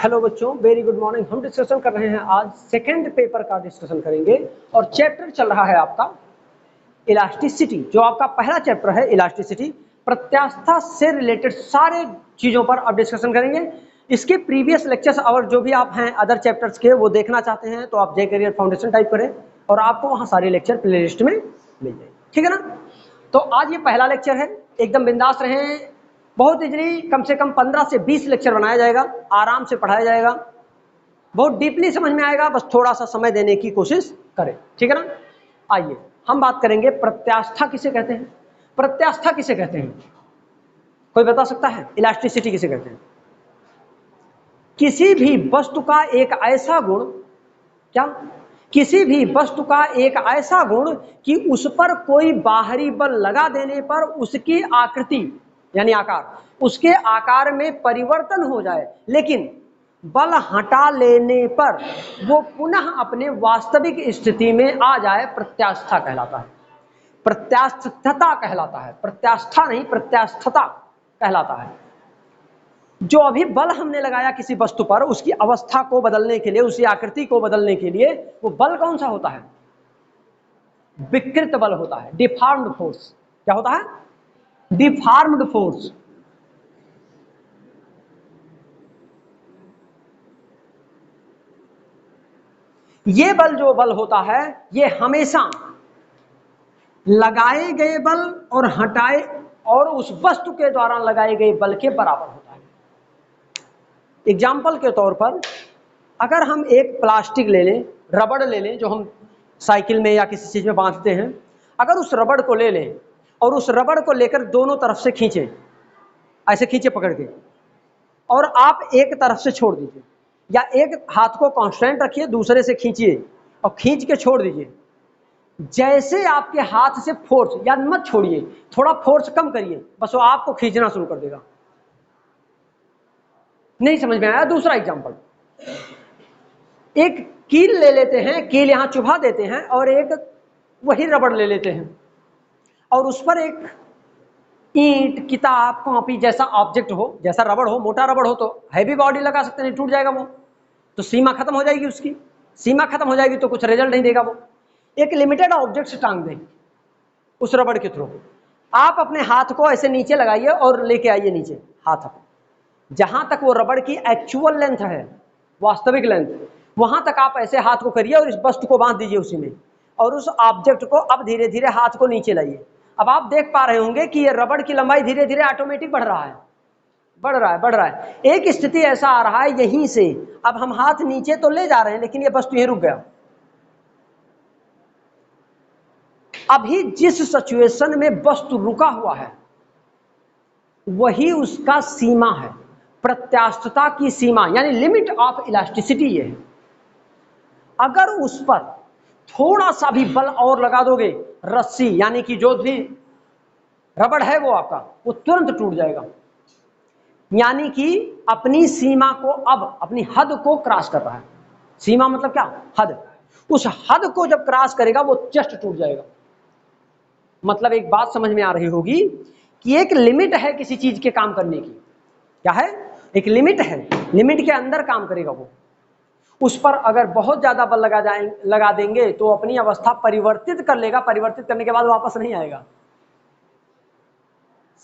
Hello बच्चों, very good morning. हम discussion कर रहे हैं आज सेकंड पेपर का डिस्कशन करेंगे और चैप्टर चल रहा है आपका इलास्टिसिटी। जो आपका पहला चैप्टर है इलास्टिसिटी, प्रत्यास्था से रिलेटेड सारे चीजों पर अब डिस्कशन करेंगे। इसके प्रीवियस लेक्चर्स और जो भी आप हैं अदर चैप्टर्स के वो देखना चाहते हैं तो आप जे करियर फाउंडेशन टाइप करें और आपको वहाँ सारे लेक्चर प्ले लिस्ट में मिल जाए, ठीक है ना। तो आज ये पहला लेक्चर है, एकदम बिंदास रहें। बहुत इजली कम से कम 15 से 20 लेक्चर बनाया जाएगा, आराम से पढ़ाया जाएगा, बहुत डीपली समझ में आएगा, बस थोड़ा सा समय देने की कोशिश करें, ठीक है ना। आइए हम बात करेंगे प्रत्यास्था किसे कहते हैं। प्रत्यास्था किसे कहते हैं, कोई बता सकता है? इलास्टिसिटी किसे कहते हैं? किसी भी वस्तु का एक ऐसा गुण, क्या? किसी भी वस्तु का एक ऐसा गुण कि उस पर कोई बाहरी बल लगा देने पर उसकी आकृति यानी आकार, उसके आकार में परिवर्तन हो जाए, लेकिन बल हटा लेने पर वो पुनः अपने वास्तविक स्थिति में आ जाए, प्रत्यास्था कहलाता है। प्रत्यास्थता कहलाता है, प्रत्यास्था नहीं, प्रत्यास्थता कहलाता है। जो अभी बल हमने लगाया किसी वस्तु पर, उसकी अवस्था को बदलने के लिए, उसी आकृति को बदलने के लिए, वो बल कौन सा होता है? विकृत बल होता है, डिफॉर्म्ड फोर्स। क्या होता है? Deformed force. ये बल जो बल होता है ये हमेशा लगाए गए बल और हटाए और उस वस्तु के द्वारा लगाए गए बल के बराबर होता है। एग्जाम्पल के तौर पर अगर हम एक प्लास्टिक ले लें, रबड़ ले लें, जो हम साइकिल में या किसी चीज में बांधते हैं, अगर उस रबड़ को ले लें और उस रबड़ को लेकर दोनों तरफ से खींचें, ऐसे खींचे पकड़ के, और आप एक तरफ से छोड़ दीजिए, या एक हाथ को कांस्टेंट रखिए, दूसरे से खींचिए और खींच के छोड़ दीजिए। जैसे आपके हाथ से फोर्स, या मत छोड़िए, थोड़ा फोर्स कम करिए, बस वो आपको खींचना शुरू कर देगा। नहीं समझ में आया? दूसरा एग्जांपल, एक कील ले लेते हैं, कील यहां चुभा देते हैं, और एक वही रबड़ ले लेते हैं और उस पर एक ईंट, किताब, कॉपी जैसा ऑब्जेक्ट हो, जैसा रबड़ हो, मोटा रबड़ हो तो हैवी बॉडी लगा सकते हैं, टूट जाएगा वो, तो सीमा खत्म हो जाएगी उसकी। सीमा खत्म हो जाएगी तो कुछ रिजल्ट नहीं देगा वो। एक लिमिटेड ऑब्जेक्ट से टांग दें उस रबड़ के थ्रू, आप अपने हाथ को ऐसे नीचे लगाइए और लेके आइए नीचे हाथ अपने, जहां तक वो रबड़ की एक्चुअल लेंथ है, वास्तविक लेंथ, वहां तक आप ऐसे हाथ को करिए और इस वस्तु को बांध दीजिए उसी में, और उस ऑब्जेक्ट को अब धीरे धीरे हाथ को नीचे लाइए। अब आप देख पा रहे होंगे कि ये रबड़ की लंबाई धीरे धीरे ऑटोमेटिक बढ़ रहा है, बढ़ रहा है, बढ़ रहा है। एक स्थिति ऐसा आ रहा है यहीं से, अब हम हाथ नीचे तो ले जा रहे हैं लेकिन ये वस्तु यहीं रुक गया। अभी जिस सिचुएशन में वस्तु रुका हुआ है वही उसका सीमा है, प्रत्यास्थता की सीमा, यानी लिमिट ऑफ इलास्टिसिटी ये है। अगर उस पर थोड़ा सा भी बल और लगा दोगे, रस्सी यानी कि जो भी रबड़ है वो आपका, वो तुरंत टूट जाएगा। यानी कि अपनी सीमा को, अब अपनी हद को क्रॉस कर रहा है। सीमा मतलब क्या? हद। उस हद को जब क्रॉस करेगा वो जस्ट टूट जाएगा। मतलब एक बात समझ में आ रही होगी कि एक लिमिट है किसी चीज के काम करने की। क्या है? एक लिमिट है, लिमिट के अंदर काम करेगा वो। उस पर अगर बहुत ज्यादा बल लगा देंगे तो अपनी अवस्था परिवर्तित कर लेगा, परिवर्तित करने के बाद वापस नहीं आएगा।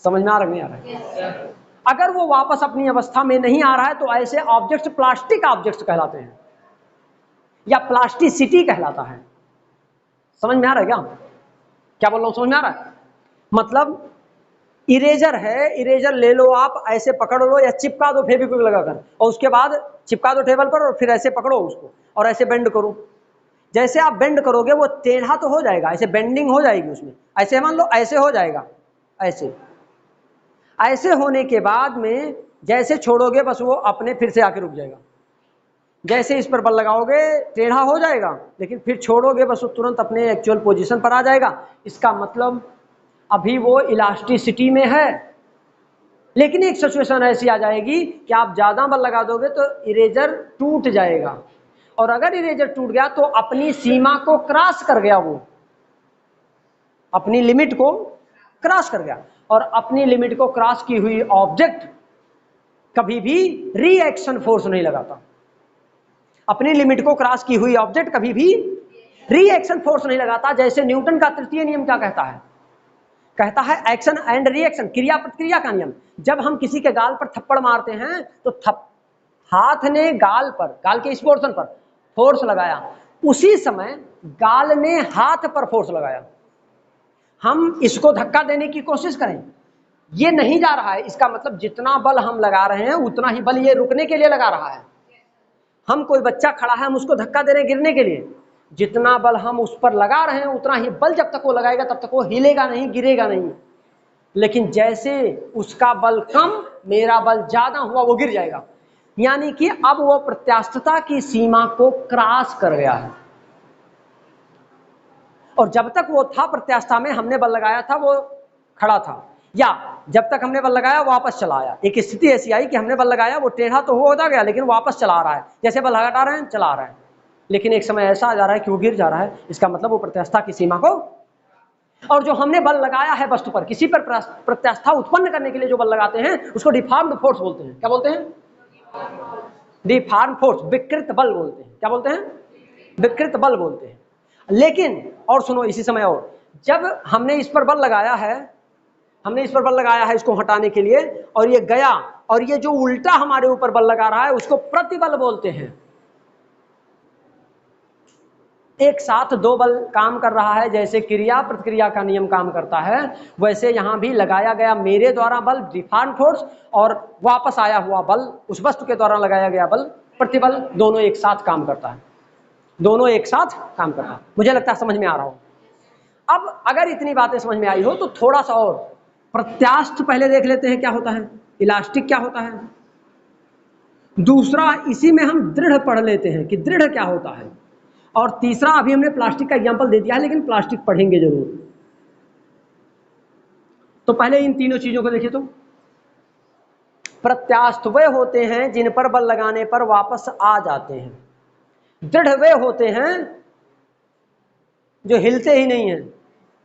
समझ में आ रहा है? नहीं आ रहा है? अगर वो वापस अपनी अवस्था में नहीं आ रहा है तो ऐसे ऑब्जेक्ट्स प्लास्टिक ऑब्जेक्ट्स कहलाते हैं या प्लास्टिसिटी कहलाता है। समझ में आ रहा है? क्या बोल रहा हूं? समझ में आ रहा है? मतलब इरेजर है, इरेजर ले लो आप, ऐसे पकड़ लो या चिपका दो फेविक्विक लगाकर, और उसके बाद चिपका दो टेबल पर और फिर ऐसे पकड़ो उसको और ऐसे बेंड करो। जैसे आप बेंड करोगे वो टेढ़ा तो हो जाएगा, ऐसे बेंडिंग हो जाएगी उसमें, ऐसे मान लो ऐसे हो जाएगा, ऐसे ऐसे होने के बाद में जैसे छोड़ोगे बस वो अपने फिर से आके रुक जाएगा। जैसे इस पर बल लगाओगे टेढ़ा हो जाएगा, लेकिन फिर छोड़ोगे बस वो तुरंत अपने एक्चुअल पोजीशन पर आ जाएगा। इसका मतलब अभी वो इलास्टिसिटी में है। लेकिन एक सिचुएशन ऐसी आ जाएगी कि आप ज्यादा बल लगा दोगे तो इरेजर टूट जाएगा, और अगर इरेजर टूट गया तो अपनी सीमा को क्रॉस कर गया, वो अपनी लिमिट को क्रॉस कर गया, और अपनी लिमिट को क्रॉस की हुई ऑब्जेक्ट कभी भी रिएक्शन फोर्स नहीं लगाता। अपनी लिमिट को क्रॉस की हुई ऑब्जेक्ट कभी भी रिएक्शन फोर्स नहीं लगाता। जैसे न्यूटन का तृतीय नियम क्या कहता है? कहता है एक्शन एंड रिएक्शन, क्रिया प्रतिक्रिया का नियम। जब हम किसी के गाल पर थप्पड़ मारते हैं तो हाथ ने गाल के इस पोर्शन पर फोर्स लगाया, उसी समय गाल ने हाथ पर फोर्स लगाया। हम इसको धक्का देने की कोशिश करें, ये नहीं जा रहा है, इसका मतलब जितना बल हम लगा रहे हैं उतना ही बल ये रुकने के लिए लगा रहा है। हम कोई बच्चा खड़ा है, हम उसको धक्का दे रहे हैं गिरने के लिए, जितना बल हम उस पर लगा रहे हैं उतना ही बल जब तक वो लगाएगा तब तक वो हिलेगा नहीं, गिरेगा नहीं। लेकिन जैसे उसका बल कम, मेरा बल ज्यादा हुआ, वो गिर जाएगा। यानी कि अब वो प्रत्यास्थता की सीमा को क्रॉस कर गया है। और जब तक वो था प्रत्यास्था में, हमने बल लगाया था, वो खड़ा था, या जब तक हमने बल लगाया वापस चला आया। एक स्थिति ऐसी आई कि हमने बल लगाया, वो टेढ़ा तो होता गया लेकिन वापस चला आ रहा है, जैसे बल हटा रहे हैं चला आ रहा है। लेकिन एक समय ऐसा आ जा रहा है कि वो गिर जा रहा है। इसका मतलब वो प्रत्यास्था की सीमा को, और जो हमने बल लगाया है वस्तु पर, किसी पर प्रत्यास्था उत्पन्न करने के लिए जो बल लगाते हैं उसको डिफॉर्म्ड फोर्स बोलते हैं। क्या बोलते हैं? डिफॉर्म फोर्स, विकृत बल बोलते हैं। क्या बोलते हैं? विकृत बल बोलते हैं। लेकिन और सुनो, इसी समय और जब हमने इस पर बल लगाया है, इसको हटाने के लिए, और ये गया, और ये जो उल्टा हमारे ऊपर बल लगा रहा है उसको प्रतिबल बोलते हैं। एक साथ दो बल काम कर रहा है, जैसे क्रिया प्रतिक्रिया का नियम काम करता है, वैसे यहां भी लगाया गया मेरे द्वारा बल डिफॉर्म फोर्स, और वापस आया हुआ बल उस वस्तु के द्वारा लगाया गया बल प्रतिबल, दोनों एक साथ काम करता है। दोनों एक साथ काम करता है। मुझे लगता है समझ में आ रहा हो। अब अगर इतनी बातें समझ में आई हो तो थोड़ा सा और प्रत्यास्थ पहले देख लेते हैं क्या होता है, इलास्टिक क्या होता है। दूसरा इसी में हम दृढ़ पढ़ लेते हैं कि दृढ़ क्या होता है। और तीसरा अभी हमने प्लास्टिक का एग्जांपल दे दिया है, लेकिन प्लास्टिक पढ़ेंगे जरूर। तो पहले इन तीनों चीजों को देखिए। तो प्रत्यास्थ वे होते हैं जिन पर बल लगाने पर वापस आ जाते हैं। दृढ़ वे होते हैं जो हिलते ही नहीं है।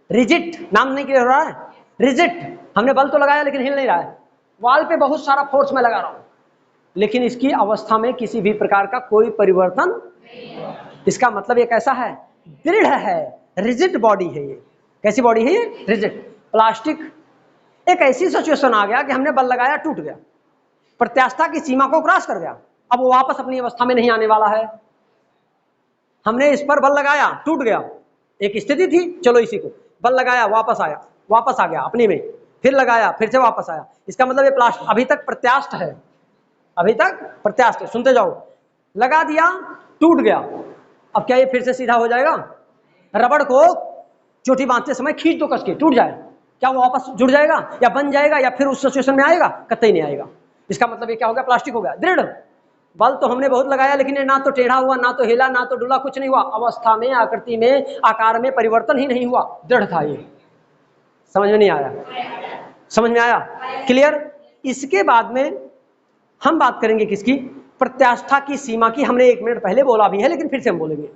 रिजिट नाम नहीं क्लियर हो रहा है? रिजिट, हमने बल तो लगाया लेकिन हिल नहीं रहा है। वाल पे बहुत सारा फोर्स मैं लगा रहा हूं, लेकिन इसकी अवस्था में किसी भी प्रकार का कोई परिवर्तन। इसका मतलब ये कैसा है? दृढ़ है, रिजिड बॉडी है ये। कैसी बॉडी है ये? रिजिड। प्लास्टिक एक ऐसी सिचुएशन आ गया कि हमने बल लगाया, टूट गया, प्रत्यास्था की सीमा को क्रॉस कर गया, अब वो वापस अपनी अवस्था में नहीं आने वाला है। हमने इस पर बल लगाया, टूट गया, एक स्थिति थी, चलो इसी को बल लगाया, वापस आया, वापस आ गया अपनी में, फिर लगाया, फिर से वापस आया। इसका मतलब ये प्लास्टिक अभी तक प्रत्यास्थ है, अभी तक प्रत्यास्थ है। सुनते जाओ, लगा दिया, टूट गया, अब क्या ये फिर से सीधा हो जाएगा? रबड़ को चोटी बांधते समय खींच दो कस के, टूट जाए, क्या वो वापस जुड़ जाएगा या बन जाएगा या फिर उस सिचुएशन में आएगा? कतई नहीं आएगा। इसका मतलब ये क्या हो गया? प्लास्टिक हो गया दृढ़। बल तो हमने बहुत लगाया लेकिन ये ना तो टेढ़ा हुआ, ना तो हिला, ना तो डुला, कुछ नहीं हुआ। अवस्था में, आकृति में, आकार में परिवर्तन ही नहीं हुआ, दृढ़ था ये। समझ में नहीं आया? समझ में आया? क्लियर? इसके बाद में हम बात करेंगे किसकी? प्रत्यास्था की सीमा की। हमने 1 मिनट पहले बोला भी है लेकिन फिर से हम बोलेंगे।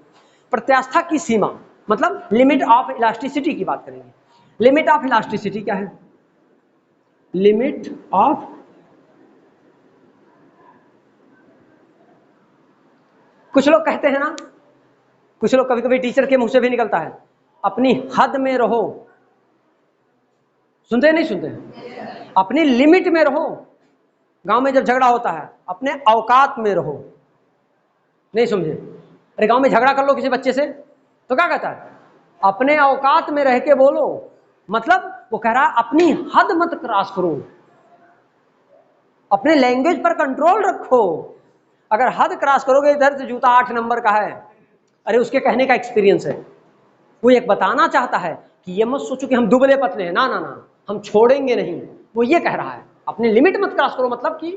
प्रत्यास्था की सीमा मतलब लिमिट ऑफ इलास्टिसिटी की बात करेंगे। लिमिट ऑफ इलास्टिसिटी क्या है? लिमिट ऑफ कुछ लोग कहते हैं ना, कुछ लोग कभी कभी टीचर के मुंह से भी निकलता है, अपनी हद में रहो। सुनते नहीं सुनते? अपनी लिमिट में रहो। गांव में जब झगड़ा होता है, अपने औकात में रहो। नहीं समझे? अरे गांव में झगड़ा कर लो किसी बच्चे से तो क्या कहता है? अपने औकात में रह के बोलो। मतलब वो कह रहा है अपनी हद मत क्रॉस करो, अपने लैंग्वेज पर कंट्रोल रखो। अगर हद क्रॉस करोगे, इधर से जूता 8 नंबर का है, अरे उसके कहने का एक्सपीरियंस है, वो एक बताना चाहता है कि ये मत सोचो कि हम दुबले पतले हैं, ना ना ना, हम छोड़ेंगे नहीं। वो ये कह रहा है अपनी लिमिट मत क्रॉस करो, मतलब कि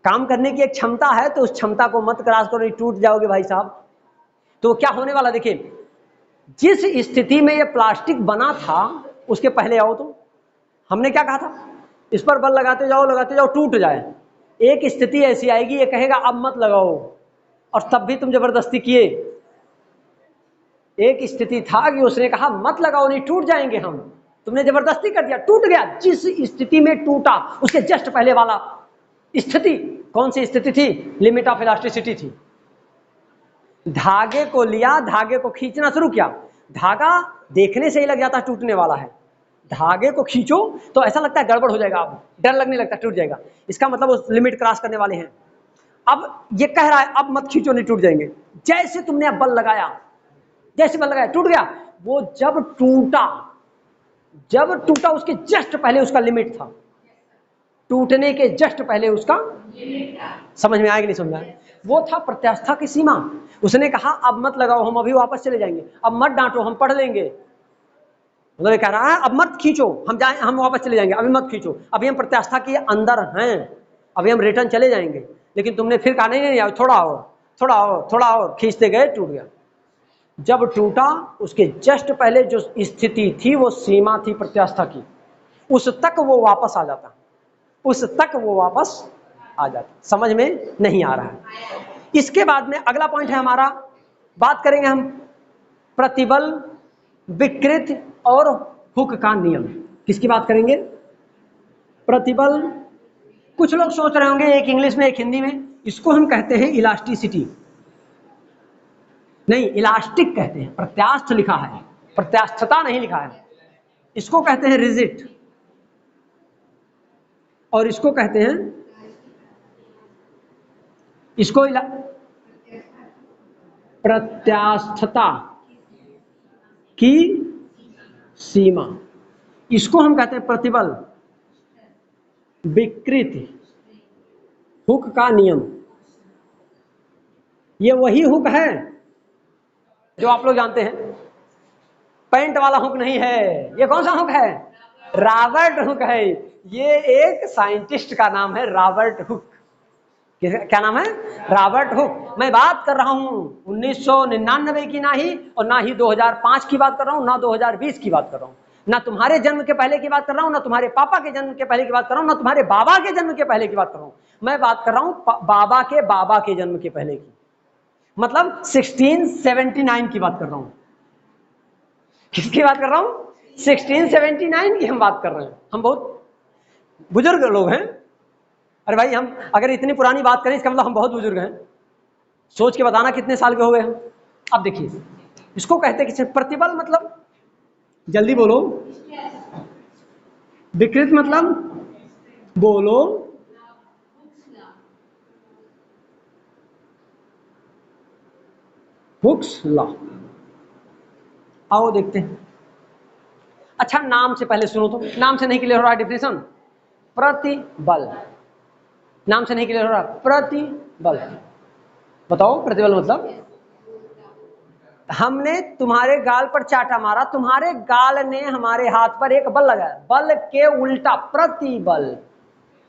काम करने की एक क्षमता है तो उस क्षमता को मत क्रॉस करो, टूट जाओगे भाई साहब। तो क्या होने वाला देखिए, जिस स्थिति में ये प्लास्टिक बना था उसके पहले आओ तो हमने क्या कहा था? इस पर बल लगाते जाओ टूट जाए। एक स्थिति ऐसी आएगी ये कहेगा अब मत लगाओ, और तब भी तुम जबरदस्ती किए। एक स्थिति था कि उसने कहा मत लगाओ, नहीं टूट जाएंगे हम, तुमने जबरदस्ती कर दिया, टूट गया। जिस स्थिति में टूटा उसके जस्ट पहले वाला स्थिति, कौन सी स्थिति थी? लिमिट ऑफ इलास्टिसिटी थी। धागे को लिया, धागे को खींचना शुरू किया, धागा देखने से ही लग जाता है टूटने वाला है। धागे को खींचो तो ऐसा लगता है गड़बड़ हो जाएगा, अब डर लगने लगता है टूट जाएगा, इसका मतलब उस लिमिट क्रॉस करने वाले हैं। अब ये कह रहा है अब मत खींचो, नहीं टूट जाएंगे। जैसे तुमने अब बल लगाया, जैसे बल लगाया टूट गया। वो जब टूटा उसके जस्ट पहले उसका लिमिट था, टूटने के जस्ट पहले उसका समझ में आएगा नहीं समझ में? वो था प्रत्यास्था की सीमा। उसने कहा अब मत लगाओ, हम अभी वापस चले जाएंगे, अब मत डांटो, हम पढ़ लेंगे। मतलब कह रहा है अब मत खींचो, हम वापस चले जाएंगे, अभी मत खींचो, अभी हम प्रत्यास्था के अंदर हैं, अभी हम रिटर्न चले जाएंगे। लेकिन तुमने फिर कहा नहीं थोड़ा और, खींचते गए, टूट गया। जब टूटा उसके जस्ट पहले जो स्थिति थी वो सीमा थी प्रत्यास्था की, उस तक वो वापस आ जाता, समझ में नहीं आ रहा है। इसके बाद में अगला पॉइंट है हमारा, बात करेंगे हम प्रतिबल, विकृत और हुक का नियम। किसकी बात करेंगे? प्रतिबल। कुछ लोग सोच रहे होंगे एक इंग्लिश में एक हिंदी में, इसको हम कहते हैं इलास्टिसिटी, नहीं इलास्टिक कहते हैं, प्रत्यास्थ लिखा है, प्रत्यास्थता नहीं लिखा है। इसको कहते हैं रिजिड और इसको कहते हैं, इसको प्रत्यास्थता की सीमा, इसको हम कहते हैं प्रतिबल, विकृति, हुक का नियम। ये वही हुक है जो आप लोग जानते हैं, पेंट वाला हुक नहीं है। ये कौन सा हुक है? रॉबर्ट हुक है। ये एक साइंटिस्ट का नाम है, रॉबर्ट हुक। क्या नाम है? Robert Hooke. मैं बात कर रहा हूं 1999 की, ना ही और ना ही 2005 की बात कर रहा हूं, ना 2020 की बात कर रहा हूं, ना तुम्हारे जन्म के पहले की बात कर रहा हूं, ना तुम्हारे पापा के जन्म के पहले की बात कर रहा हूं, ना तुम्हारे बाबा के जन्म के पहले की बात कर रहा हूं। मैं बात कर रहा हूं बाबा के जन्म के पहले की, मतलब 1679 की बात कर रहा हूं। किसकी बात कर रहा हूं? 1679 की हम बात कर रहे हैं। हम बहुत बुजुर्ग लोग हैं। अरे भाई, हम अगर इतनी पुरानी बात करें इसका मतलब हम बहुत बुजुर्ग हैं। सोच के बताना कितने साल के हो गए हम। अब देखिए, इसको कहते हैं प्रतिबल, मतलब जल्दी बोलो, विकृत मतलब बोलो, हुक्स लॉ। आओ देखते हैं। अच्छा, नाम से पहले सुनो तो, नाम से नहीं क्लियर हो रहा डिफिनेशन। प्रतिबल, नाम से नहीं क्लियर हो रहा, प्रतिबल। बताओ प्रतिबल मतलब? हमने तुम्हारे गाल पर चाटा मारा, तुम्हारे गाल ने हमारे हाथ पर एक बल लगाया, बल के उल्टा प्रतिबल।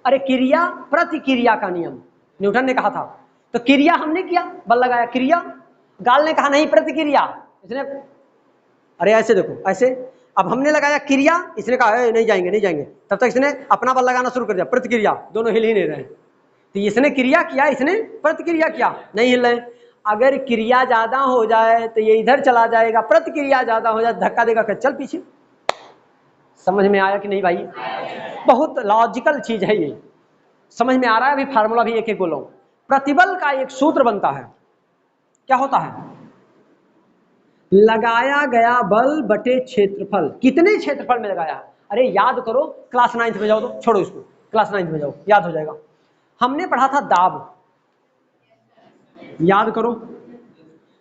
अरे क्रिया प्रतिक्रिया का नियम न्यूटन ने कहा था, तो क्रिया हमने किया, बल लगाया, क्रिया। गाल ने कहा नहीं प्रतिक्रिया, इसने अरे ऐसे देखो ऐसे, अब हमने लगाया क्रिया, इसने कहा नहीं जाएंगे नहीं जाएंगे, तब तक इसने अपना बल लगाना शुरू कर दिया, प्रतिक्रिया। दोनों हिल ही नहीं रहे, तो इसने क्रिया किया, इसने प्रतिक्रिया किया, नहीं हिल रहे। अगर क्रिया ज्यादा हो जाए तो ये इधर चला जाएगा, प्रतिक्रिया ज्यादा हो जाए धक्का देगा, चल पीछे। समझ में आया कि नहीं भाई? बहुत लॉजिकल चीज है ये, समझ में आ रहा है? अभी फार्मूला भी एक एक बोलो। प्रतिबल का एक सूत्र बनता है, क्या होता है? लगाया गया बल बटे क्षेत्रफल। कितने क्षेत्रफल में लगाया? अरे याद करो, क्लास 9th में जाओ, तो छोड़ो इसको, क्लास 9th में जाओ, याद हो जाएगा। हमने पढ़ा था दाब, याद करो,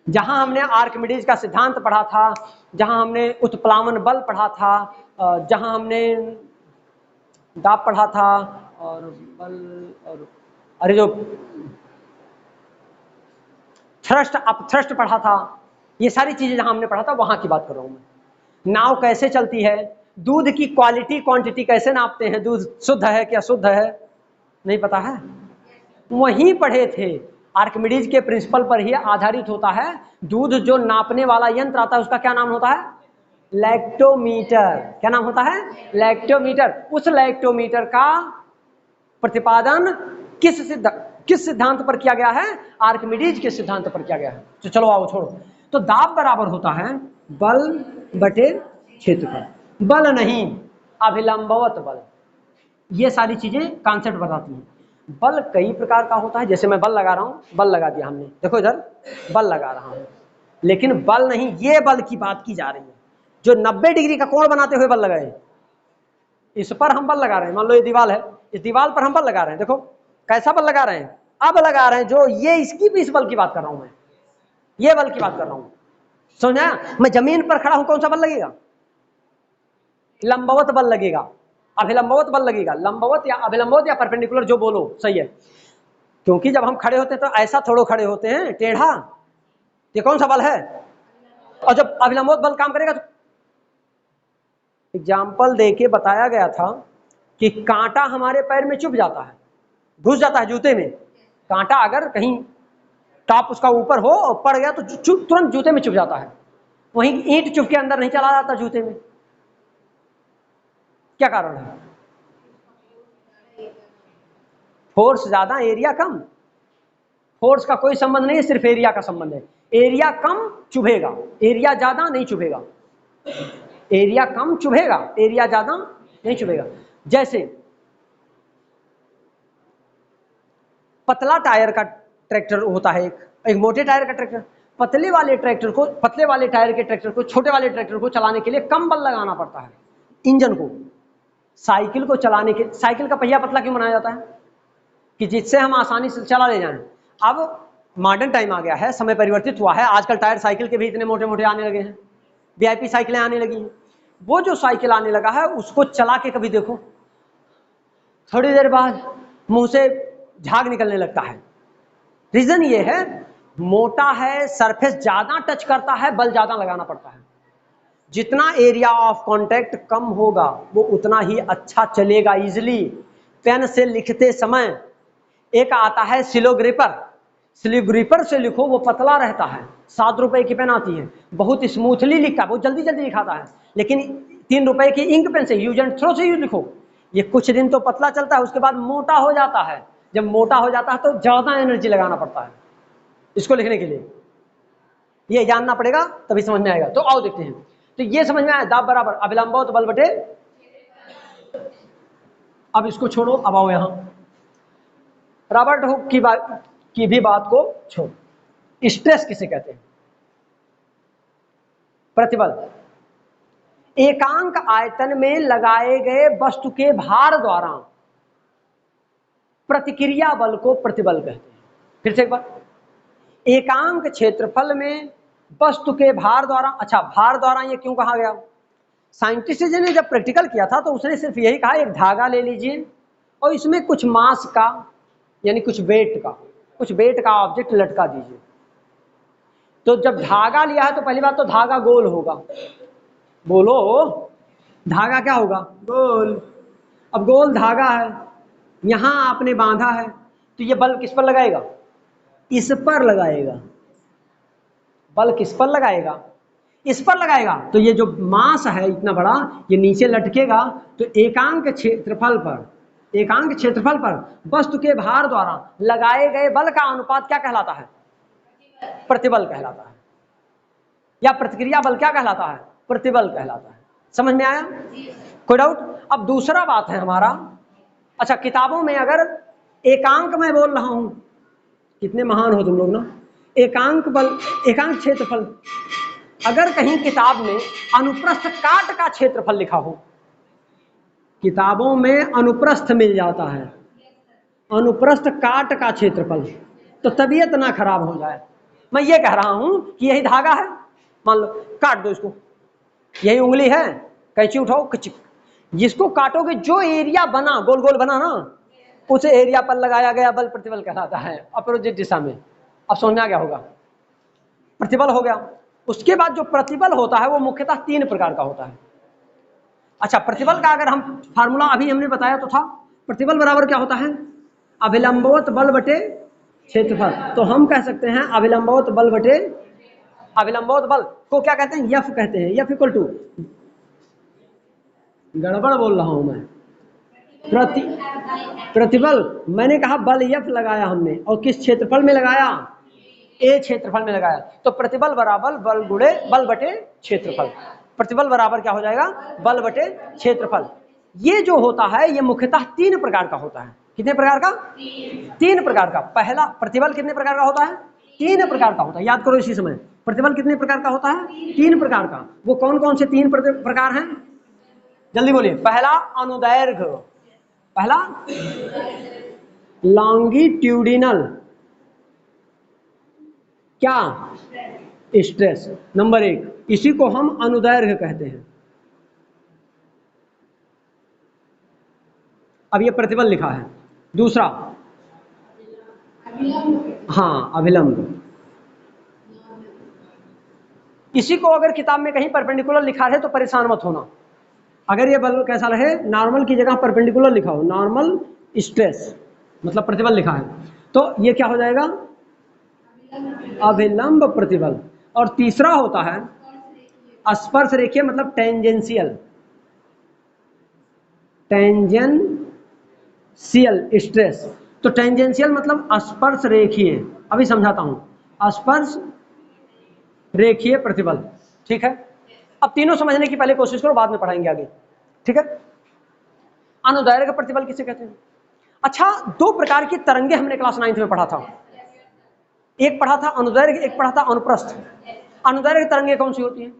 जहां हमने आर्किमिडीज का सिद्धांत पढ़ा था, जहां हमने उत्प्लावन बल पढ़ा था, जहां हमने दाब पढ़ा था, और बल, और अरे जो थ्रस्ट अपथ्रस्ट पढ़ा था, ये सारी चीजें जहां हमने पढ़ा था वहां की बात कर रहा हूं मैं। नाव कैसे चलती है, दूध की क्वालिटी क्वांटिटी कैसे नापते हैं, दूध शुद्ध है क्या शुद्ध है, नहीं पता है? वहीं पढ़े थे। आर्किमिडीज के प्रिंसिपल पर ही आधारित होता है। दूध जो नापने वाला यंत्र आता है उसका क्या नाम होता है? लैक्टोमीटर। क्या नाम होता है? लैक्टोमीटर। उस लैक्टोमीटर का प्रतिपादन किस सिद्धांत पर किया गया है? आर्किमिडीज के सिद्धांत पर किया गया है। तो चलो आओ छोड़ो। तो दाब बराबर होता है बल बटे क्षेत्रफल, बल नहीं अभिलंबवत बल। ये सारी चीजें कॉन्सेप्ट बताती हैं। बल कई प्रकार का होता है, जैसे मैं बल लगा रहा हूँ, बल लगा दिया हमने, देखो इधर बल लगा रहा हूँ, लेकिन बल नहीं, ये बल की बात की जा रही है जो 90 डिग्री का कोण बनाते हुए बल लगाए, इस पर हम बल लगा रहे हैं। मान लो ये दीवार है, इस दीवार पर हम बल लगा रहे हैं, देखो कैसा बल लगा रहे हैं, अब लगा रहे हैं जो ये, इसकी भी इस बल की बात कर रहा हूं मैं, ये बल की बात कर रहा हूं, समझा? मैं जमीन पर खड़ा हूं, कौन सा बल लगेगा? लंबवत बल लगेगा, अभिलंबवत बल लगेगा, लंबवत या अभिलंबवत या परपेंडिकुलर जो बोलो सही है, क्योंकि जब हम खड़े होते हैं तो ऐसा थोड़ो खड़े होते हैं टेढ़ा, ये कौन सा बल है? और जब अभिलंबवत बल काम करेगा तो एग्जाम्पल देके बताया गया था कि कांटा हमारे पैर में चुभ जाता है, घुस जाता है जूते में, कांटा अगर कहीं टॉप उसका ऊपर हो और पड़ गया तो तुरंत जूते में चुभ जाता है, वहीं ईंट चुभ के अंदर नहीं चला जाता जूते में, क्या कारण है? फोर्स ज्यादा एरिया कम, फोर्स का कोई संबंध नहीं है, सिर्फ एरिया का संबंध है, एरिया कम चुभेगा, एरिया ज्यादा नहीं चुभेगा, एरिया कम चुभेगा, एरिया ज्यादा नहीं चुभेगा। जैसे पतला टायर का ट्रैक्टर होता है, एक मोटे टायर का ट्रैक्टर, पतले वाले टायर के ट्रैक्टर को, छोटे वाले ट्रैक्टर को चलाने के लिए कम बल लगाना पड़ता है इंजन को। साइकिल को चलाने के, साइकिल का पहिया पतला क्यों बनाया जाता है? कि जिससे हम आसानी से चला ले जाएं। अब मॉडर्न टाइम आ गया है, समय परिवर्तित हुआ है, आजकल टायर साइकिल के भी इतने मोटे मोटे आने लगे हैं, वीआईपी साइकिलें आने लगी हैं। वो जो साइकिल आने लगा है उसको चला के कभी देखो, थोड़ी देर बाद मुंह से झाग निकलने लगता है। रीजन ये है, मोटा है, सरफेस ज्यादा टच करता है, बल ज्यादा लगाना पड़ता है, जितना एरिया ऑफ कांटेक्ट कम होगा वो उतना ही अच्छा चलेगा इजिली। पेन से लिखते समय एक आता है सिलोग्रिपर, सिलोग्रिपर से लिखो, वो पतला रहता है, 7 रुपए की पेन आती है, बहुत स्मूथली लिखता है, बहुत जल्दी जल्दी लिखाता है, लेकिन 3 रुपए की इंक पेन से, यूज एंड थ्रो से यूज लिखो, ये कुछ दिन तो पतला चलता है, उसके बाद मोटा हो जाता है। जब मोटा हो जाता है तो ज्यादा एनर्जी लगाना पड़ता है इसको लिखने के लिए, ये जानना पड़ेगा तभी समझ में आएगा। तो आओ देखते हैं, तो ये समझ में आया, दाब बराबर अभिलंबवत बल बटे, अब इसको छोड़ो, अब आओ यहां रॉबर्ट हुक की भी बात को छोड़ो। स्ट्रेस किसे कहते हैं? प्रतिबल एकांक आयतन में लगाए गए वस्तु के भार द्वारा प्रतिक्रिया बल को प्रतिबल कहते हैं। फिर से एक बार, एकांक क्षेत्रफल में वस्तु के भार द्वारा, अच्छा भार द्वारा ये क्यों कहा गया? साइंटिस्ट ने जब प्रैक्टिकल किया था तो उसने सिर्फ यही कहा, एक धागा ले लीजिए और इसमें कुछ मास का यानी कुछ वेट का ऑब्जेक्ट लटका दीजिए। तो जब धागा लिया है तो पहली बात तो धागा गोल होगा, बोलो धागा क्या होगा? गोल। अब गोल धागा है, यहां आपने बांधा है, तो ये बल किस पर लगाएगा? इस पर लगाएगा। बल किस पर लगाएगा? इस पर लगाएगा। तो ये जो मास है इतना बड़ा, ये नीचे लटकेगा, तो एकांक क्षेत्रफल पर वस्तु के भार द्वारा लगाए गए बल का अनुपात क्या कहलाता है? प्रतिबल कहलाता है। या प्रतिक्रिया बल क्या कहलाता है? प्रतिबल कहलाता है। समझ में आया? कोई डाउट? अब दूसरा बात है हमारा, अच्छा किताबों में अगर एकांक मैं बोल रहा हूं, कितने महान हो तुम लोग ना, एकांक क्षेत्रफल, अगर कहीं किताब में अनुप्रस्थ काट का क्षेत्रफल लिखा हो, किताबों में अनुप्रस्थ मिल जाता है, अनुप्रस्थ काट का क्षेत्रफल, तो तबीयत ना खराब हो जाए। मैं ये कह रहा हूं कि यही धागा है, मान लो काट दो इसको, यही उंगली है, कैंची उठाओ, जिसको काटोगे जो एरिया बना, गोल गोल बना ना, उस एरिया पर लगाया गया बल प्रतिबल कहलाता है, अपोजिट दिशा में। अब समझ में आ गया होगा, प्रतिबल हो गया। उसके बाद जो प्रतिबल होता है वो मुख्यतः 3 प्रकार का होता है। अच्छा, प्रतिबल का अगर हम फार्मूला अभी हमने बताया तो था, प्रतिबल बराबर क्या होता है? अभिलंबवत बल बटे क्षेत्रफल। तो हम कह सकते हैं अभिलंबवत बल बटे, अभिलंबवत बल को क्या कहते हैं? यफ कहते हैं। यफ इक्वल टू, गड़बड़ बोल रहा हूं मैं, प्रतिबल, मैंने कहा बल यफ लगाया हमने, और किस क्षेत्रफल में लगाया? ए क्षेत्रफल में लगाया। तो प्रतिबल बराबर बल गुणे बल बटे क्षेत्रफल। प्रतिबल बराबर क्या हो जाएगा? बल बटे क्षेत्रफल। ये जो होता है ये मुख्यतः 3 प्रकार का होता है। कितने प्रकार का? 3 प्रकार का। पहला प्रतिबल कितने प्रकार का होता है? 3 प्रकार का होता है। याद करो इसी समय, प्रतिबल कितने प्रकार का होता है? 3 प्रकार का। वो कौन कौन से 3 प्रकार हैं? जल्दी बोलिए। पहला अनुदैर्घ्य, पहला लॉन्गिट्यूडिनल क्या? स्ट्रेस, नंबर 1, इसी को हम अनुदैर्घ्य कहते हैं। अब ये प्रतिबल लिखा है। दूसरा, हाँ, अभिलंब। इसी को अगर किताब में कहीं परपेंडिकुलर लिखा है तो परेशान मत होना। अगर ये बल कैसा रहे, नॉर्मल की जगह परपेंडिकुलर लिखा हो, नॉर्मल स्ट्रेस मतलब प्रतिबल लिखा है, तो ये क्या हो जाएगा? अभिलंब प्रतिबल। और तीसरा होता है स्पर्श रेखीय मतलब टेंजेंशियल, टेंजेंशियल स्ट्रेस। तो टेंजेंशियल मतलब स्पर्श रेखीय, अभी समझाता हूं, स्पर्श रेखीय प्रतिबल। ठीक है, अब तीनों समझने की पहले कोशिश करो, बाद में पढ़ाएंगे आगे। ठीक है। अनुदैर्घ्य प्रतिबल किसे कहते हैं? अच्छा, 2 प्रकार की तरंगे हमने क्लास 9th में पढ़ा था। एक पढ़ा था अनुदैर्घ्य, एक पढ़ा था अनुप्रस्थ। अनुदैर्घ्य तरंगे कौन सी होती हैं?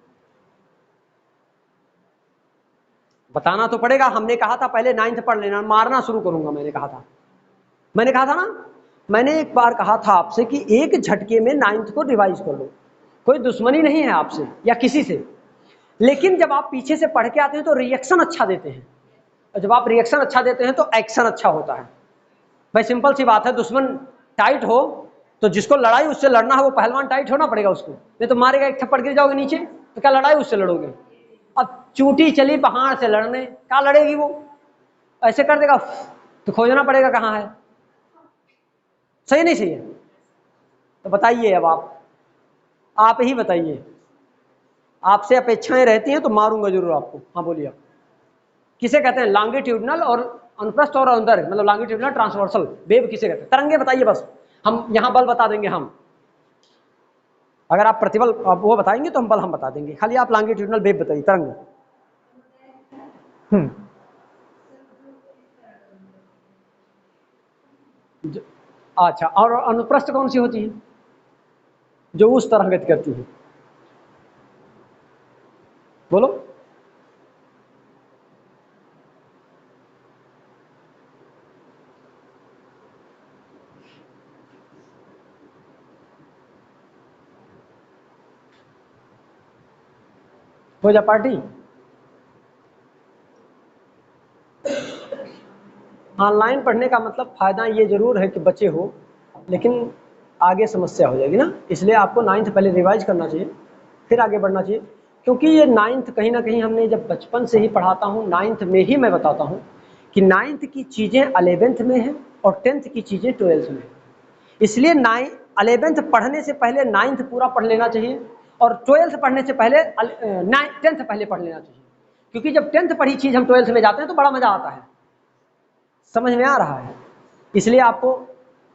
बताना तो पड़ेगा। हमने कहा था पहले 9th पढ़ लेना, मारना शुरू करूंगा। मैंने कहा था ना, मैंने एक बार कहा था आपसे कि एक झटके में 9th को रिवाइज कर लो। कोई दुश्मनी नहीं है आपसे या किसी से, लेकिन जब आप पीछे से पढ़ के आते हैं तो रिएक्शन अच्छा देते हैं, और जब आप रिएक्शन अच्छा देते हैं तो एक्शन अच्छा होता है। भाई सिंपल सी बात है, दुश्मन टाइट हो तो जिसको लड़ाई उससे लड़ना है वो पहलवान टाइट होना पड़ेगा उसको, नहीं तो मारेगा, एक थप्पड़ गिर जाओगे नीचे, तो क्या लड़ाई उससे लड़ोगे? अब चूटी चली पहाड़ से लड़ने, क्या लड़ेगी वो? ऐसे कर देगा तो खोजना पड़ेगा कहाँ है। सही नहीं सही है? तो बताइए, अब आप ही बताइए। आपसे अपेक्षाएं रहती हैं तो मारूंगा जरूर आपको। हाँ बोलिए, आप किसे कहते हैं? लॉन्गिट्यूडनल और अनुप्रस्थ और अनुदैर्घ्य मतलब लॉन्गिट्यूडनल ट्रांसवर्सल वेव किसे कहते हैं? तरंगे बताइए बस, हम यहाँ बल बता देंगे। हम अगर आप प्रतिबल वो बताएंगे तो हम बल हम बता देंगे, खाली आप लॉन्गिट्यूडनल वेव बताइए, तरंग। अच्छा, और अनुप्रस्थ कौन सी होती है? जो उस तरह गति करती है, बोलो। हो जा पार्टी। ऑनलाइन पढ़ने का मतलब फायदा ये जरूर है कि बचे हो, लेकिन आगे समस्या हो जाएगी ना, इसलिए आपको 9th पहले रिवाइज करना चाहिए, फिर आगे बढ़ना चाहिए। क्योंकि ये 9th कहीं ना कहीं हमने जब बचपन से ही पढ़ाता हूँ, 9th में ही मैं बताता हूँ कि 9th की चीज़ें 11th में है और 10th की चीज़ें 12th में है। इसलिए 11th पढ़ने से पहले 9th पूरा पढ़ लेना चाहिए, और 12th पढ़ने से पहले 10th पहले पढ़ लेना चाहिए। क्योंकि जब 10th पढ़ी चीज़ हम 12th में जाते हैं तो बड़ा मजा आता है। समझ में आ रहा है? इसलिए आपको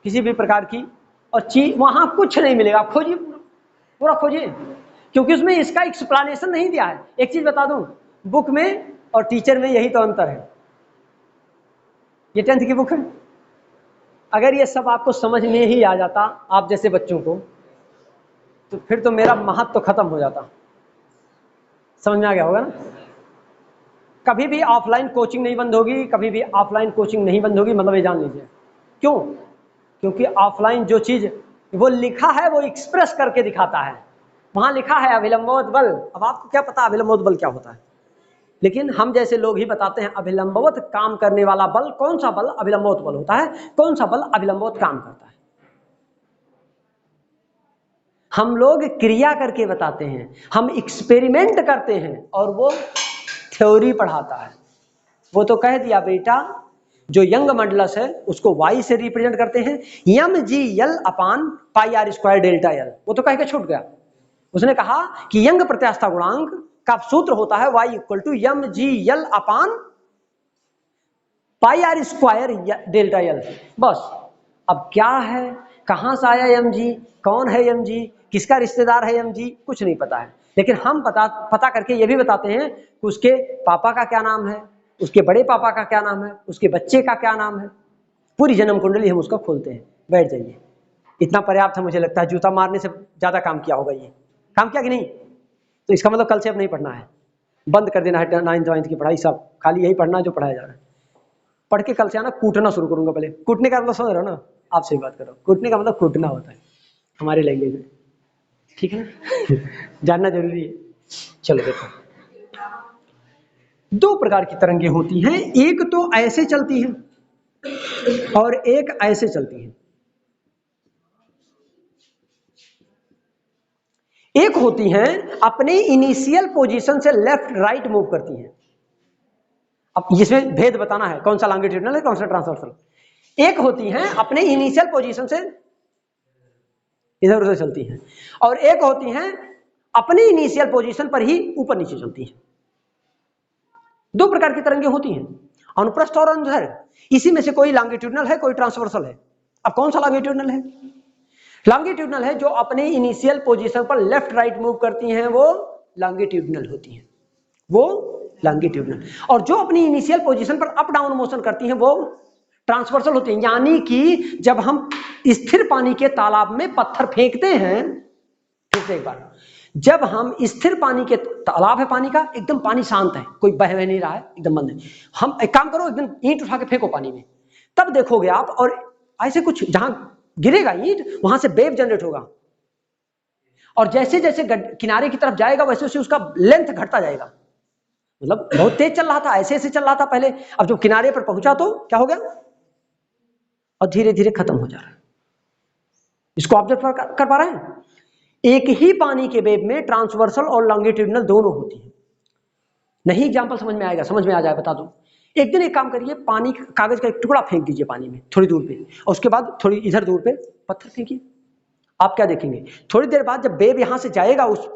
किसी भी प्रकार की और चीज वहां कुछ नहीं मिलेगा, खोजिए, पूरा खोजिए, क्योंकि उसमें इसका एक्सप्लेनेशन नहीं दिया है। एक चीज बता दूं, बुक में और टीचर में यही तो अंतर है। ये 10th की बुक है, अगर ये सब आपको समझ में ही आ जाता आप जैसे बच्चों को, तो फिर तो मेरा महत्व तो खत्म हो जाता। समझ में आ गया होगा ना? कभी भी ऑफलाइन कोचिंग नहीं बंद होगी, कभी भी ऑफलाइन कोचिंग नहीं बंद होगी, मतलब ये जान लीजिए। क्यों? क्योंकि ऑफलाइन जो चीज वो लिखा है वो एक्सप्रेस करके दिखाता है। वहां लिखा है अभिलंबवत बल, अब आपको क्या पता अभिलंबवत बल क्या होता है, लेकिन हम जैसे लोग ही बताते हैं अभिलंबवत काम करने वाला बल। कौन सा बल अभिलंबवत बल होता है, कौन सा बल अभिलंबवत काम करता है, हम लोग क्रिया करके बताते हैं, हम एक्सपेरिमेंट करते हैं, और वो थ्योरी पढ़ाता है। वो तो कह दिया बेटा, जो यंग मॉडुलस है उसको y से रिप्रेजेंट करते हैं, mgl upon pi r square delta l, वो तो कह के छूट गया। उसने कहा कि यंग प्रत्यास्थता गुणांक का सूत्र होता है y equal to mgl upon pi r square delta l, बस। अब क्या है, कहां से आया mg, कौन है mg, किसका रिश्तेदार है mg, कुछ नहीं पता है, लेकिन हम पता करके ये भी बताते हैं कि उसके पापा का क्या नाम है, उसके बड़े पापा का क्या नाम है, उसके बच्चे का क्या नाम है, पूरी जन्म कुंडली हम उसका खोलते हैं। बैठ जाइए, इतना पर्याप्त है मुझे लगता है, जूता मारने से ज्यादा काम किया होगा। ये काम किया कि नहीं? तो इसका मतलब कल से अब नहीं पढ़ना है, बंद कर देना है 9th की पढ़ाई, सब खाली यही पढ़ना जो पढ़ाया जा रहा है। पढ़ के कल से आना कूटना शुरू करूंगा। पहले कूटने का मतलब समझ रहे हो ना? आपसे बात करो, कूटने का मतलब कूटना होता है हमारे लैंग्वेज में, ठीक है ना? जानना जरूरी है। चलो देखो, दो प्रकार की तरंगे होती हैं, एक तो ऐसे चलती है और एक ऐसे चलती है। एक होती हैं अपने इनिशियल पोजीशन से लेफ्ट राइट मूव करती हैं। अब इसमें भेद बताना है, कौन सा लॉन्गिट्यूडनल है कौन सा ट्रांसवर्सल। एक होती हैं अपने इनिशियल पोजीशन से इधर उधर चलती हैं, और एक होती हैं अपनी इनिशियल पोजीशन पर ही ऊपर नीचे चलती हैं। दो प्रकार की तरंगें होती हैं, अनुप्रस्थ और अनुदैर्घ्य। इसी में से कोई लॉन्गिट्यूडनल है, कोई ट्रांसवर्सल है। अब कौन सा लॉन्गिट्यूडनल है? लॉन्गिट्यूडनल है जो अपने इनिशियल पोजीशन पर लेफ्ट राइट मूव करती हैं, वो लॉन्गिट्यूडनल होती हैं, वो लॉन्गिट्यूडनल। और जो अपनी इनिशियल पोजीशन पर अप डाउन मोशन करती हैं, वो ट्रांसवर्सल होती हैं। यानी कि जब हम स्थिर पानी के तालाब में पत्थर फेंकते हैं, फिर से एक बार, जब हम स्थिर पानी के तालाब है, पानी का एकदम पानी शांत है, कोई बह नहीं रहा है, एकदम बंद है, हम एक काम करो, एकदम ईंट उठा के फेंको पानी में, तब देखोगे आप, और ऐसे कुछ जहां गिरेगा ईंट, वहां से वेव जनरेट होगा, और जैसे जैसे किनारे की तरफ जाएगा वैसे वैसे उसका लेंथ घटता जाएगा। मतलब बहुत तेज चल रहा था, ऐसे ऐसे चल रहा था पहले, अब जब किनारे पर पहुंचा तो क्या हो गया, और धीरे धीरे खत्म हो जा रहा है। इसको ऑब्जर्व कर पा रहे हैं? एक ही पानी के वेव में ट्रांसवर्सल और लॉन्गिट्यूडनल दोनों होती है। नहीं एग्जांपल समझ में आएगा? समझ में आ जाए बता दूं। एक दिन एक काम करिए, पानी कागज का एक टुकड़ा फेंक दीजिए पानी में थोड़ी दूर पे, और उसके बाद थोड़ी इधर दूर पे पत्थर फेंकिए। आप क्या देखेंगे, थोड़ी देर बाद जब वेव यहां से जाएगा उस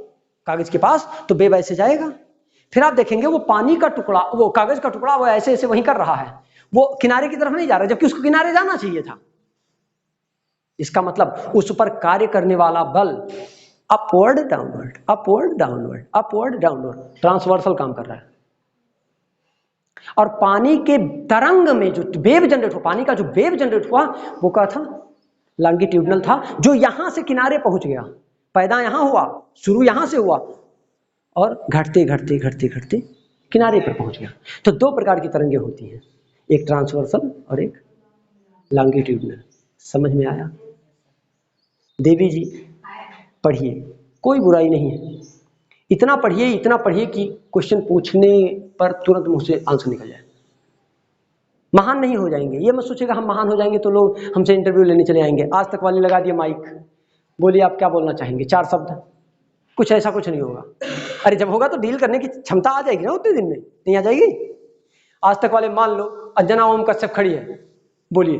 कागज के पास, तो वेव ऐसे जाएगा, फिर आप देखेंगे वो पानी का टुकड़ा, वो कागज का टुकड़ा, वो ऐसे ऐसे वहीं कर रहा है, वो किनारे की तरफ नहीं जा रहा, जबकि उसको किनारे जाना चाहिए था। इसका मतलब उस पर कार्य करने वाला बल upward downward, upward downward, upward downward, transversal काम कर रहा है। और पानी के तरंग में जो वेव जनरेट हुआ, पानी का जो वेव जनरेट हुआ, वो क्या था? लॉन्गिट्यूडनल था, जो यहां से किनारे पहुंच गया। पैदा यहां हुआ, शुरू यहां से हुआ, और घटते घटते घटते घटते किनारे पर पहुंच गया। तो दो प्रकार की तरंगें होती हैं, एक ट्रांसवर्सल और एक लॉन्गिट्यूडनल। समझ में आया? देवी जी पढ़िए, कोई बुराई नहीं है, इतना पढ़िए कि क्वेश्चन पूछने पर तुरंत मुंह से आंसर निकल जाए। महान नहीं हो जाएंगे, ये मत सोचिएगा हम महान हो जाएंगे तो लोग हमसे इंटरव्यू लेने चले आएंगे। आज तक वाले लगा दिया माइक, बोलिए आप क्या बोलना चाहेंगे, 4 शब्द। कुछ ऐसा कुछ नहीं होगा। अरे जब होगा तो डील करने की क्षमता आ जाएगी ना, उतने दिन में नहीं आ जाएगी? आज तक वाले मान लो अंजना ओम कश्यप खड़ी है, बोलिए।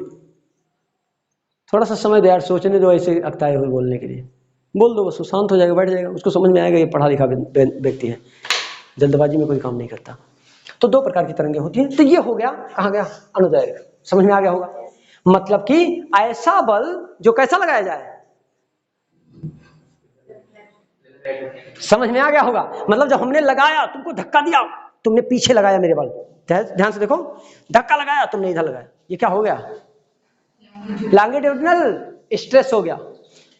थोड़ा सा समय दो यार, सोचने दो, ऐसे अक्ताए हुए बोलने के लिए। बोल दो, बस वो शांत हो जाएगा, बैठ जाएगा, उसको समझ में आएगा ये पढ़ा लिखा व्यक्ति है, जल्दबाजी में कोई काम नहीं करता। तो दो प्रकार की तरंगें होती हैं। तो ये हो गया, कहाँ गया? अनुदैर्घ्य। समझ में आ गया होगा? मतलब कि ऐसा बल जो कैसा लगाया जाए, समझ में आ गया होगा? मतलब जब हमने लगाया, तुमको धक्का दिया, तुमने पीछे लगाया मेरे बल, ध्यान से देखो, धक्का लगाया तुमने इधर लगाया, ये क्या हो गया? लॉन्गिट्यूडनल स्ट्रेस हो गया।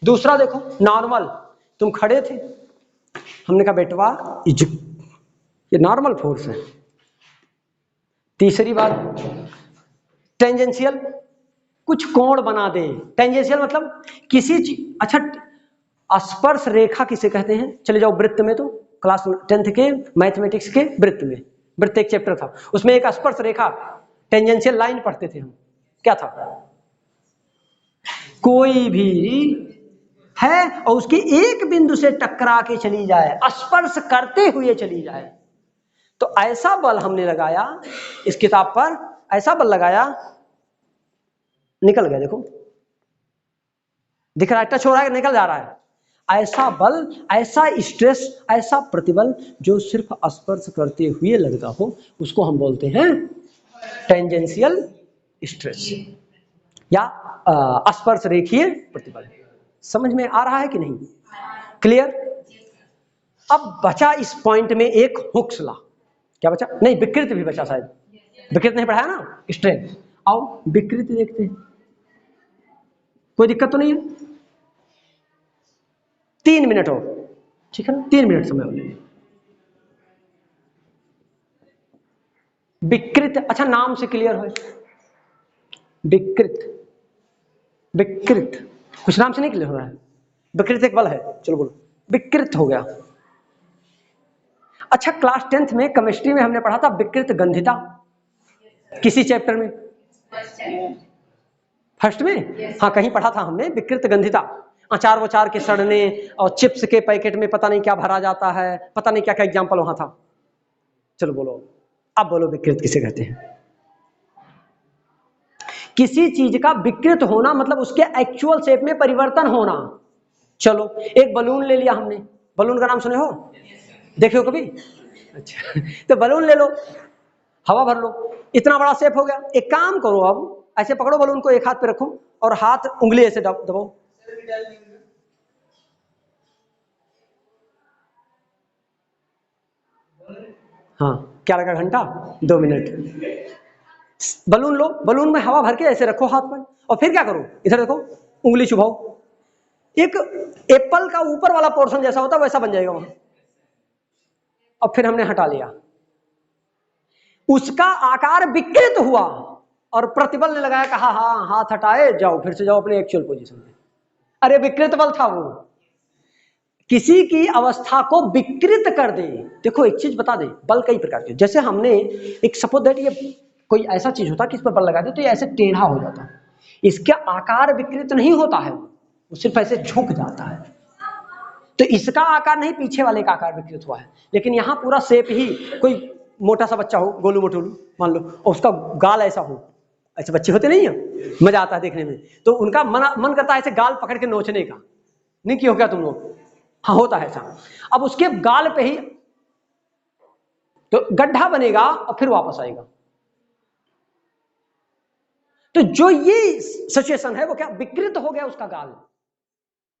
दूसरा देखो, नॉर्मल, तुम खड़े थे, हमने कहा बेटवा ये नॉर्मल फोर्स है। तीसरी बात, टेंजेंशियल, कुछ कोण बना दे। टेंजेंशियल मतलब किसी चीज, अच्छा स्पर्श रेखा किसे कहते हैं? चले जाओ वृत्त में, तो क्लास 10th के मैथमेटिक्स के वृत्त में, वृत्त एक चैप्टर था, उसमें एक स्पर्श रेखा, टेंजेंशियल लाइन पढ़ते थे हम। क्या था? कोई भी है और उसकी एक बिंदु से टकरा के चली जाए, स्पर्श करते हुए चली जाए, तो ऐसा बल हमने लगाया इस किताब पर, ऐसा बल लगाया, निकल गया, देखो दिख रहा है, टच हो रहा है, निकल जा रहा है। ऐसा बल, ऐसा स्ट्रेस, ऐसा प्रतिबल जो सिर्फ स्पर्श करते हुए लगता हो, उसको हम बोलते हैं टेंजेंशियल स्ट्रेस या स्पर्श रेखीय प्रतिबल। समझ में आ रहा है कि नहीं? क्लियर? अब बचा इस पॉइंट में एक हुक्स लॉ। क्या बचा? नहीं, विकृत भी बचा शायद, विकृत नहीं पढ़ाया ना, स्ट्रेंथ। आओ विकृति देखते हैं, कोई दिक्कत तो नहीं है? 3 मिनट हो, ठीक है ना, 3 मिनट समय हो। विकृत, अच्छा नाम से क्लियर हो, विकृत, विकृत कुछ नाम से नहीं क्लियर हो रहा है? विकृत एक बल है, चलो बोलो विकृत हो गया। अच्छा क्लास 10th में केमिस्ट्री में हमने पढ़ा था विकृत गंधिता, किसी चैप्टर में? फर्स्ट में, हाँ कहीं पढ़ा था हमने विकृत गंधिता। अचार वचार के सड़ने और चिप्स के पैकेट में पता नहीं क्या भरा जाता है, पता नहीं क्या क्या एग्जाम्पल वहां था। चलो बोलो, अब बोलो विकृत किसे कहते हैं? किसी चीज का विकृत होना मतलब उसके एक्चुअल शेप में परिवर्तन होना। चलो एक बलून ले लिया हमने, बलून का नाम सुने हो, देखे हो कभी? अच्छा तो बलून ले लो, हवा भर लो, इतना बड़ा शेप हो गया। एक काम करो, अब ऐसे पकड़ो बलून को, एक हाथ पे रखो और हाथ उंगली ऐसे दबाओ, हाँ क्या लगा घंटा? 2 मिनट। बलून लो, बलून में हवा भर के ऐसे रखो हाथ पर, और फिर क्या करो, इधर देखो, उंगली चुभाओ, एक एप्पल का ऊपर वाला पोर्शन जैसा होता है वैसा बन जाएगा वहां। और फिर हमने हटा लिया, उसका आकार विकृत हुआ और प्रतिबल ने लगाया, कहा हाँ हाथ हटाए जाओ, फिर से जाओ अपने एक्चुअल पोजीशन में। अरे विकृत बल था वो, किसी की अवस्था को विकृत कर दे। देखो एक चीज बता दे, बल कई प्रकार के, जैसे हमने एक सपोज दैट ये कोई ऐसा चीज होता कि इस पर बल लगा दे तो ये ऐसे टेढ़ा हो जाता, इसका आकार विकृत नहीं होता है, वो सिर्फ ऐसे झुक जाता है। तो इसका आकार नहीं, पीछे वाले का आकार विकृत हुआ है। लेकिन यहाँ पूरा शेप ही, कोई मोटा सा बच्चा हो, गोलू मोटोलू मान लो, और उसका गाल ऐसा हो, ऐसे बच्चे होते नहीं है, मजा आता है देखने में, तो उनका मन करता है ऐसे गाल पकड़ के नोचने का, नहीं किया क्या तुम लोग? हाँ होता है ऐसा। अब उसके गाल पे ही तो गड्ढा बनेगा और फिर वापस आएगा। तो जो ये सिचुएशन है वो क्या, विकृत हो गया उसका गाल।